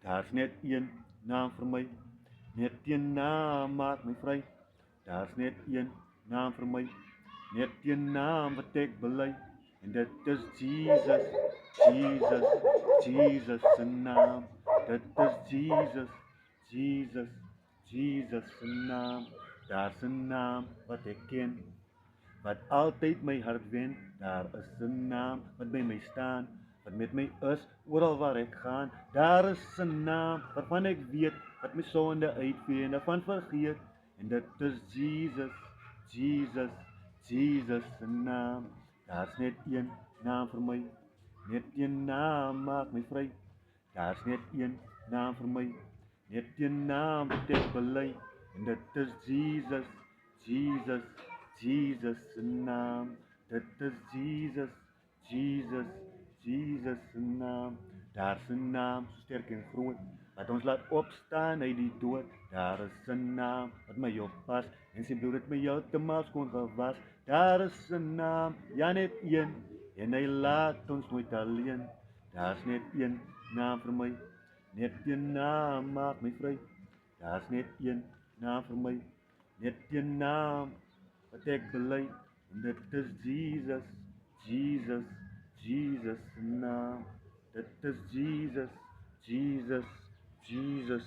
Daar's net een naam vir my, net een naam maak my vry. Daar's net een naam vir my, net een naam wat ek bely. En dit is Jesus, Jesus, Jesus se naam. Dit is Jesus, Jesus, Jesus se naam. Daar's 'n naam wat ek ken, wat altyd my hart wen. Daar is 'n naam wat by my staan, wat met my is oral waar ek gaan. Daar is 'n naam waarvan ek weet wat my sonde uitvee en van vergeet. En dit is Jesus, Jesus, Jesus se naam. Daar's net een naam vir my, net een naam maak my vry. Daar's net een naam vir my, net een naam wat ek bely. En dit is Jesus, Jesus, Jesus se naam. Dit is Jesus, Jesus, Jesus se naam. Daar's 'n naam so sterk en groot wat ons laat opstaan uit die dood. Daar is 'n naam wat my oppas en sy bloed het my heeltemal skoon gewas. Daar is 'n naam, ja net een, en hy laat ons nooit alleen. Daar's net een naam vir my, net een naam maak my vry. Daar's net een naam vir my, net een naam wat ek bely. En dit is Jesus, Jesus, Jesus se naam. Dit is Jesus, Jesus, Jesus.